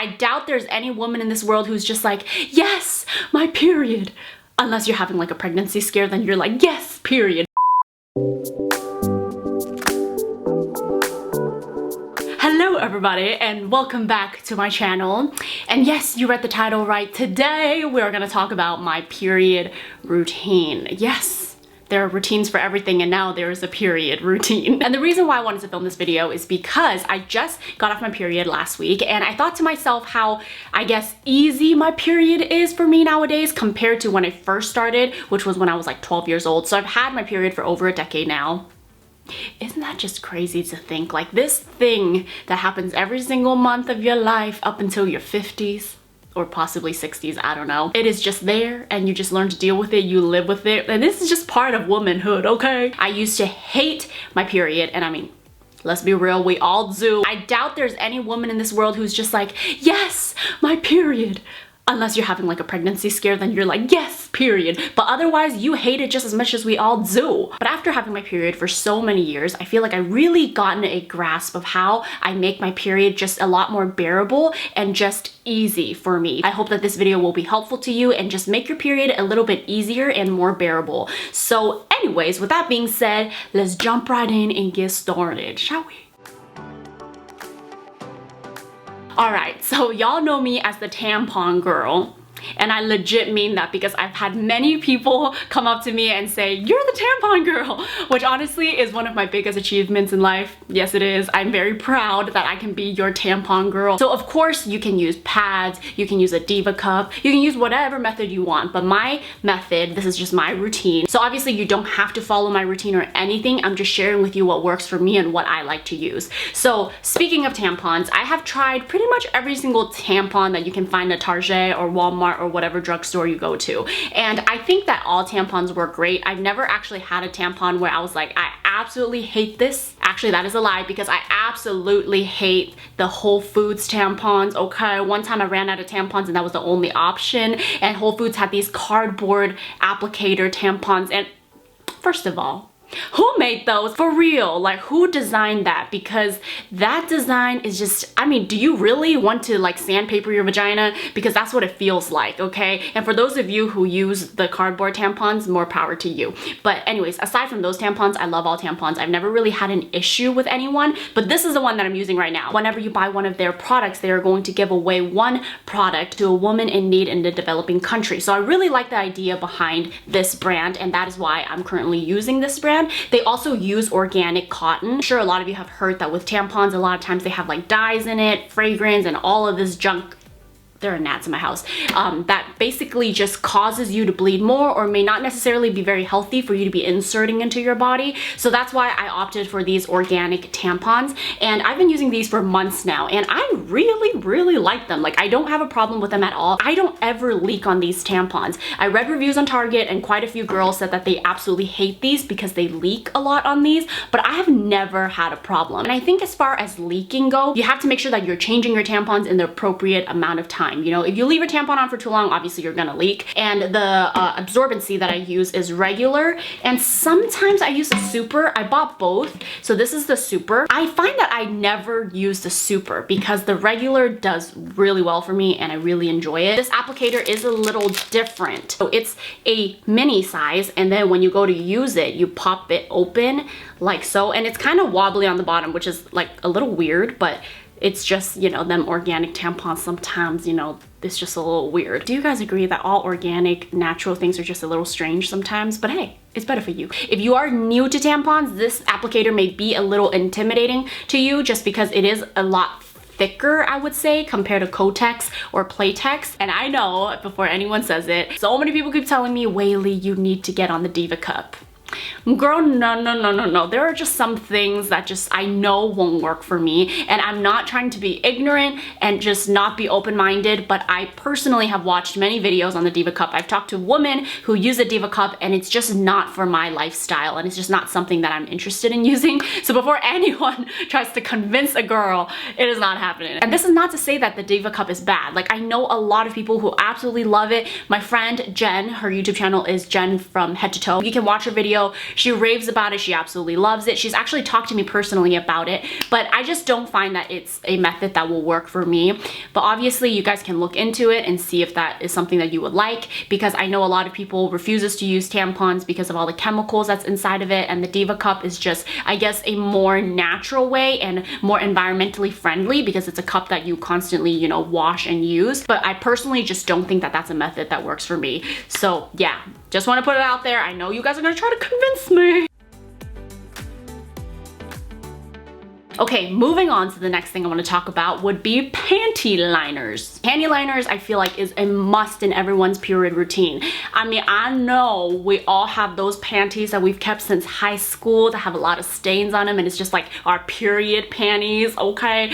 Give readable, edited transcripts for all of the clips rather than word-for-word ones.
I doubt there's any woman in this world who's just like, yes, my period. Unless you're having like a pregnancy scare, then you're like, yes, period. Hello everybody and welcome back to my channel. And yes, you read the title right. Today we're gonna talk about my period routine. Yes. There are routines for everything and now there is a period routine. And the reason why I wanted to film this video is because I just got off my period last week and I thought to myself how, I guess, easy my period is for me nowadays compared to when I first started, which was when I was like 12 years old. So I've had my period for over a decade now. Isn't that just crazy to think? Like this thing that happens every single month of your life up until your 50s or possibly 60s, I don't know. It is just there and you just learn to deal with it, you live with it, and this is just part of womanhood, okay? I used to hate my period, and I mean, let's be real, we all do. I doubt there's any woman in this world who's just like, yes, my period. Unless you're having like a pregnancy scare, then you're like, yes, period. But otherwise, you hate it just as much as we all do. But after having my period for so many years, I feel like I really gotten a grasp of how I make my period just a lot more bearable and just easy for me. I hope that this video will be helpful to you and just make your period a little bit easier and more bearable. So anyways, with that being said, let's jump right in and get started, shall we? Alright, so y'all know me as the tampon girl. And I legit mean that because I've had many people come up to me and say, you're the tampon girl, which honestly is one of my biggest achievements in life. Yes, it is. I'm very proud that I can be your tampon girl. So of course you can use pads, you can use a diva cup, you can use whatever method you want, but my method, this is just my routine. So obviously you don't have to follow my routine or anything. I'm just sharing with you what works for me and what I like to use. So speaking of tampons, I have tried pretty much every single tampon that you can find at Target or Walmart or whatever drugstore you go to. And I think that all tampons work great. I've never actually had a tampon where I was like, I absolutely hate this. Actually, that is a lie because I absolutely hate the Whole Foods tampons, okay? One time I ran out of tampons and that was the only option. And Whole Foods had these cardboard applicator tampons. And first of all, who made those? For real, like who designed that? Because that design is just, I mean, do you really want to like sandpaper your vagina? Because that's what it feels like, okay? And for those of you who use the cardboard tampons, more power to you. But anyways, aside from those tampons, I love all tampons. I've never really had an issue with anyone, but this is the one that I'm using right now. Whenever you buy one of their products, they are going to give away one product to a woman in need in the developing country. So I really like the idea behind this brand, and that is why I'm currently using this brand. They also use organic cotton. I'm sure a lot of you have heard that with tampons, a lot of times they have like dyes in it, fragrance, and all of this junk. There are gnats in my house, that basically just causes you to bleed more or may not necessarily be very healthy for you to be inserting into your body. So that's why I opted for these organic tampons, and I've been using these for months now and I really like them. Like I don't have a problem with them at all. I don't ever leak on these tampons. I read reviews on Target and quite a few girls said that they absolutely hate these because they leak a lot on these, but I have never had a problem. And I think as far as leaking go, you have to make sure that you're changing your tampons in the appropriate amount of time. You know, if you leave a tampon on for too long, obviously you're gonna leak. And the absorbency that I use is regular, and sometimes I use a super. I bought both, so this is the super. I find that I never use the super because the regular does really well for me and I really enjoy it. This applicator is a little different. So it's a mini size, and then when you go to use it, you pop it open like so, and it's kind of wobbly on the bottom, which is like a little weird, but it's just, you know, them organic tampons sometimes, you know, it's just a little weird. Do you guys agree that all organic, natural things are just a little strange sometimes? But hey, it's better for you. If you are new to tampons, this applicator may be a little intimidating to you just because it is a lot thicker, I would say, compared to Kotex or Playtex. And I know, before anyone says it, so many people keep telling me, Weylie, you need to get on the Diva Cup. Girl, no. There are just some things that just I know won't work for me, and I'm not trying to be ignorant and just not be open-minded, but I personally have watched many videos on the Diva Cup. I've talked to women who use a Diva Cup and it's just not for my lifestyle, and it's just not something that I'm interested in using. So before anyone tries to convince a girl, it is not happening. And this is not to say that the Diva Cup is bad. Like, I know a lot of people who absolutely love it. My friend Jen, her YouTube channel is Jen from Head to Toe. You can watch her video video. She raves about it. She absolutely loves it. She's actually talked to me personally about it, but I just don't find that it's a method that will work for me. But obviously you guys can look into it and see if that is something that you would like, because I know a lot of people refuses to use tampons because of all the chemicals that's inside of it, and the Diva cup is just, I guess, a more natural way and more environmentally friendly because it's a cup that you constantly, you know, wash and use. But I personally just don't think that that's a method that works for me. So yeah, just want to put it out there. I know you guys are gonna try to convince me. Okay, moving on to the next thing I want to talk about would be panty liners. Panty liners, I feel like, is a must in everyone's period routine. I mean, I know we all have those panties that we've kept since high school that have a lot of stains on them, and it's just like our period panties, okay?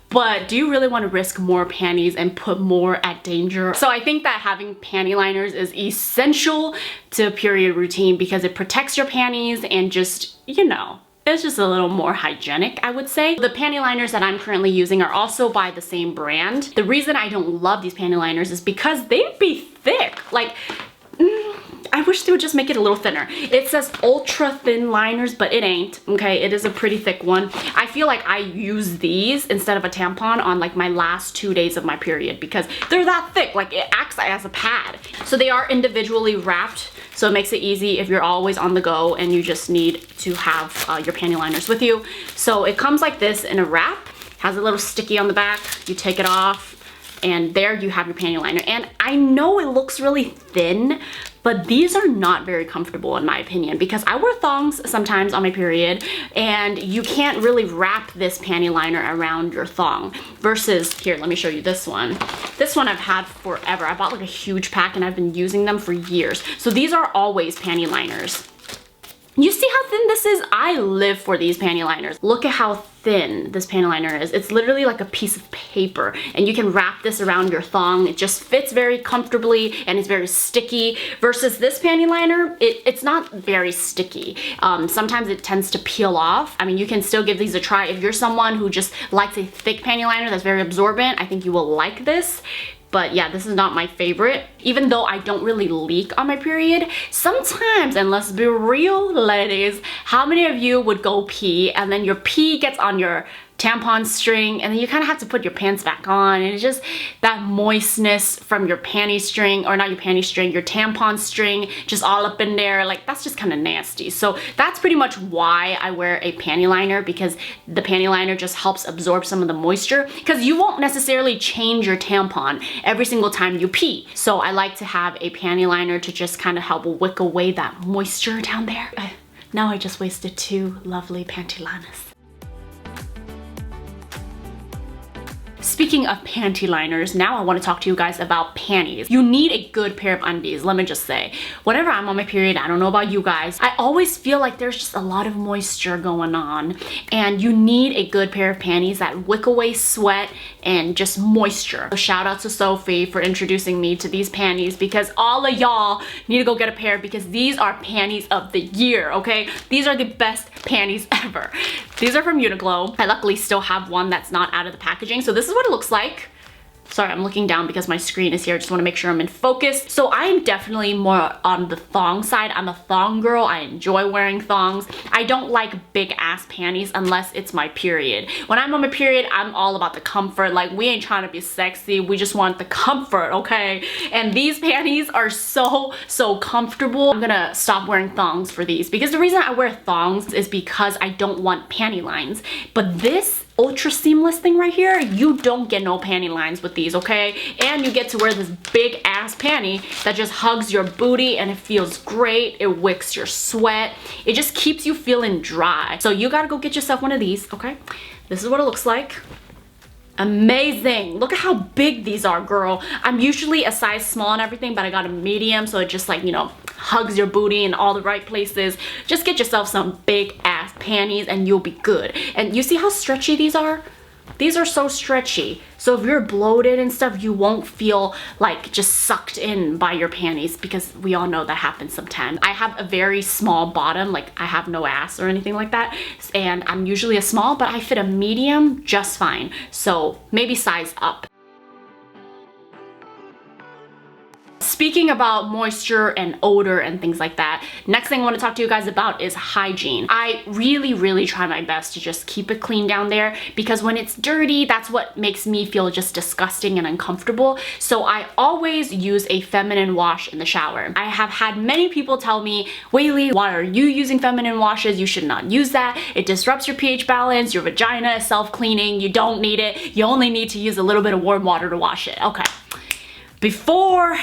But do you really want to risk more panties and put more at danger? So I think that having panty liners is essential to a period routine because it protects your panties and just, you know, it's just a little more hygienic, I would say. The panty liners that I'm currently using are also by the same brand. The reason I don't love these panty liners is because they'd be thick. Like, I wish they would just make it a little thinner. It says ultra thin liners, but it ain't, okay? It is a pretty thick one. I feel like I use these instead of a tampon on like my last 2 days of my period because they're that thick, like it acts as a pad. So they are individually wrapped, so it makes it easy if you're always on the go and you just need to have your panty liners with you. So it comes like this in a wrap, has a little sticky on the back, you take it off, and there you have your panty liner. And I know it looks really thin, but these are not very comfortable in my opinion because I wear thongs sometimes on my period and you can't really wrap this panty liner around your thong versus, here, let me show you this one. This one I've had forever. I bought like a huge pack and I've been using them for years. So these are always panty liners. You see how thin this is? I live for these panty liners. Look at how thin this panty liner is. It's literally like a piece of paper and you can wrap this around your thong. It just fits very comfortably and it's very sticky versus this panty liner, it's not very sticky. Sometimes it tends to peel off. I mean, you can still give these a try. If you're someone who just likes a thick panty liner that's very absorbent, I think you will like this. But yeah, this is not my favorite. Even though I don't really leak on my period, sometimes, and let's be real, ladies, how many of you would go pee and then your pee gets on your tampon string and then you kind of have to put your pants back on, and it's just that moistness from your panty string, or not your panty string, your tampon string, just all up in there. Like, that's just kind of nasty. So that's pretty much why I wear a panty liner, because the panty liner just helps absorb some of the moisture, because you won't necessarily change your tampon every single time you pee. So I like to have a panty liner to just kind of help wick away that moisture down there. Now I just wasted 2 lovely panty liners. Speaking of panty liners, now I want to talk to you guys about panties. You need a good pair of undies, let me just say. Whenever I'm on my period, I don't know about you guys, I always feel like there's just a lot of moisture going on, and you need a good pair of panties that wick away sweat and just moisture. So shout out to Sophie for introducing me to these panties, because all of y'all need to go get a pair because these are panties of the year, okay? These are the best panties ever. These are from Uniqlo. I luckily still have one that's not out of the packaging, so this is what it looks like. Sorry, I'm looking down because my screen is here. I just want to make sure I'm in focus. So I'm definitely more on the thong side. I'm a thong girl. I enjoy wearing thongs. I don't like big ass panties unless it's my period. When I'm on my period, I'm all about the comfort. Like, we ain't trying to be sexy. We just want the comfort, okay? And these panties are so comfortable. I'm gonna stop wearing thongs for these, because the reason I wear thongs is because I don't want panty lines. But this ultra seamless thing right here, you don't get no panty lines with these, okay? And you get to wear this big ass panty that just hugs your booty and it feels great. It wicks your sweat. It just keeps you feeling dry. So you gotta go get yourself one of these, okay? This is what it looks like. Amazing. Look at how big these are, girl. I'm usually a size small and everything, but I got a medium, so it just, like, you know, hugs your booty in all the right places. Just get yourself some big ass panties and you'll be good. And you see how stretchy these are? These are so stretchy. So if you're bloated and stuff, you won't feel like just sucked in by your panties, because we all know that happens sometimes. I have a very small bottom, like I have no ass or anything like that. And I'm usually a small, but I fit a medium just fine. So maybe size up. Speaking about moisture and odor and things like that, next thing I want to talk to you guys about is hygiene. I really try my best to just keep it clean down there, because when it's dirty, that's what makes me feel just disgusting and uncomfortable. So I always use a feminine wash in the shower. I have had many people tell me, Weylie, why are you using feminine washes? You should not use that. It disrupts your pH balance. Your vagina is self-cleaning. You don't need it. You only need to use a little bit of warm water to wash it. Okay. Before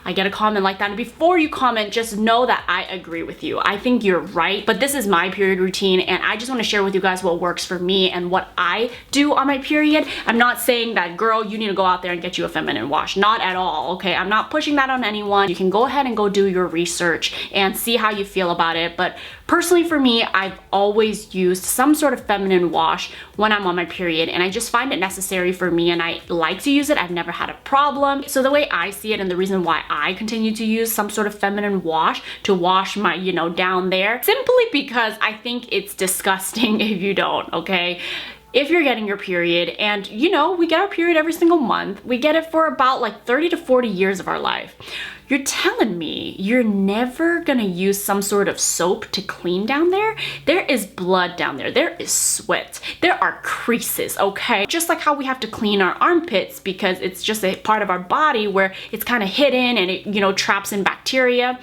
I get a comment like that, and before you comment, just know that I agree with you. I think you're right, but this is my period routine, and I just want to share with you guys what works for me and what I do on my period. I'm not saying that, girl, you need to go out there and get you a feminine wash. Not at all, okay? I'm not pushing that on anyone. You can go ahead and go do your research and see how you feel about it, but personally for me, I've always used some sort of feminine wash when I'm on my period, and I just find it necessary for me, and I like to use it. I've never had a problem. So the way I see it, and the reason why I continue to use some sort of feminine wash to wash my, you know, down there, simply because I think it's disgusting if you don't, okay? If you're getting your period, and you know, we get our period every single month, we get it for about like 30 to 40 years of our life. You're telling me you're never gonna use some sort of soap to clean down there? There is blood down there. There is sweat. There are creases, okay? Just like how we have to clean our armpits because it's just a part of our body where it's kind of hidden and it, you know, traps in bacteria.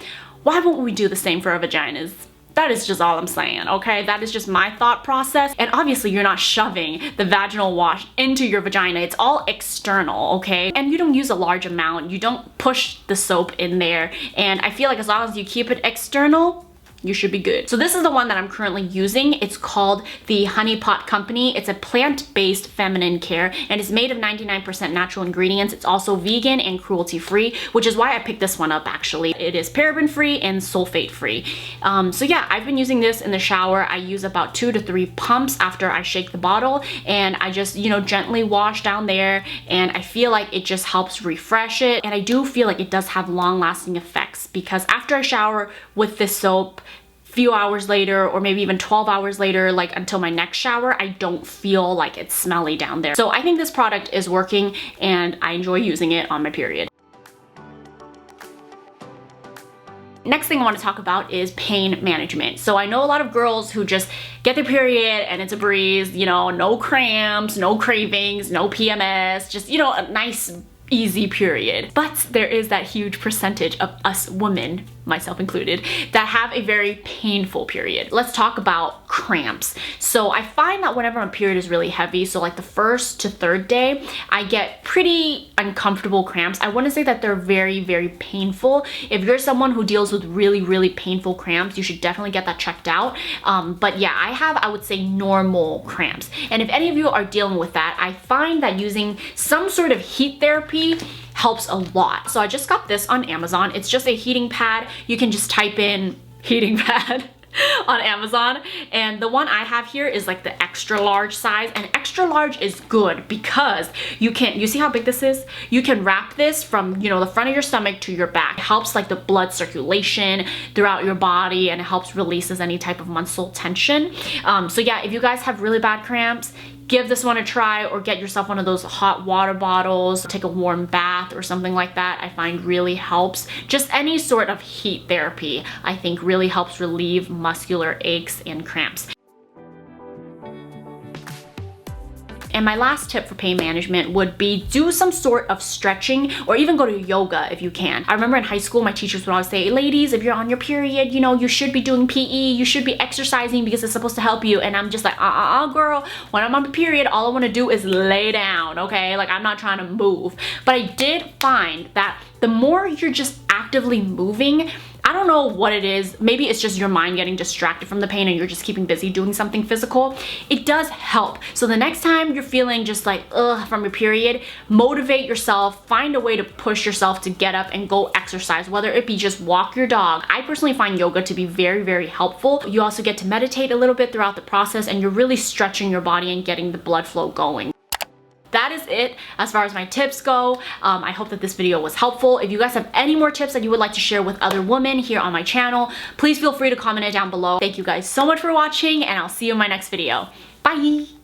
Why won't we do the same for our vaginas? That is just all I'm saying, okay? That is just my thought process. And obviously you're not shoving the vaginal wash into your vagina. It's all external, okay? And you don't use a large amount. You don't push the soap in there. And I feel like as long as you keep it external, you should be good. So this is the one that I'm currently using. It's called the Honey Pot Company. It's a plant-based feminine care, and it's made of 99% natural ingredients. It's also vegan and cruelty-free, which is why I picked this one up actually. It is paraben-free and sulfate-free. So yeah, I've been using this in the shower. I use about 2 to 3 pumps after I shake the bottle, and I just, you know, gently wash down there, and I feel like it just helps refresh it. And I do feel like it does have long-lasting effects, because after I shower with this soap, few hours later, or maybe even 12 hours later, like until my next shower, I don't feel like it's smelly down there. So I think this product is working, and I enjoy using it on my period. Next thing I want to talk about is pain management. So I know a lot of girls who just get their period and it's a breeze, you know, no cramps, no cravings, no PMS, just, you know, a nice easy period. But there is that huge percentage of us women, myself included, that have a very painful period. Let's talk about cramps. So I find that whenever my period is really heavy, so like the 1st to 3rd day, I get pretty uncomfortable cramps. I wouldn't say that they're very painful. If you're someone who deals with really painful cramps, you should definitely get that checked out. But yeah, I would say normal cramps. And if any of you are dealing with that, I find that using some sort of heat therapy helps a lot. So I just got this on Amazon. It's just a heating pad. You can just type in heating pad on Amazon, and the one I have here is like the extra large size, and extra large is good because you see how big this is? You can wrap this from, you know, the front of your stomach to your back. It helps like the blood circulation throughout your body, and it helps releases any type of muscle tension. So yeah, if you guys have really bad cramps, give this one a try, or get yourself one of those hot water bottles, take a warm bath or something like that. I find really helps. Just any sort of heat therapy, I think really helps relieve muscular aches and cramps. And my last tip for pain management would be do some sort of stretching, or even go to yoga if you can. I remember in high school, my teachers would always say, ladies, if you're on your period, you know, you should be doing PE, you should be exercising because it's supposed to help you. And I'm just like, girl, when I'm on my period, all I want to do is lay down, okay? Like, I'm not trying to move. But I did find that the more you're just actively moving, I don't know what it is. Maybe it's just your mind getting distracted from the pain and you're just keeping busy doing something physical. It does help. So the next time you're feeling just like, ugh, from your period, motivate yourself, find a way to push yourself to get up and go exercise, whether it be just walk your dog. I personally find yoga to be very helpful. You also get to meditate a little bit throughout the process, and you're really stretching your body and getting the blood flow going. That is it as far as my tips go. I hope that this video was helpful. If you guys have any more tips that you would like to share with other women here on my channel, please feel free to comment it down below. Thank you guys so much for watching, and I'll see you in my next video. Bye!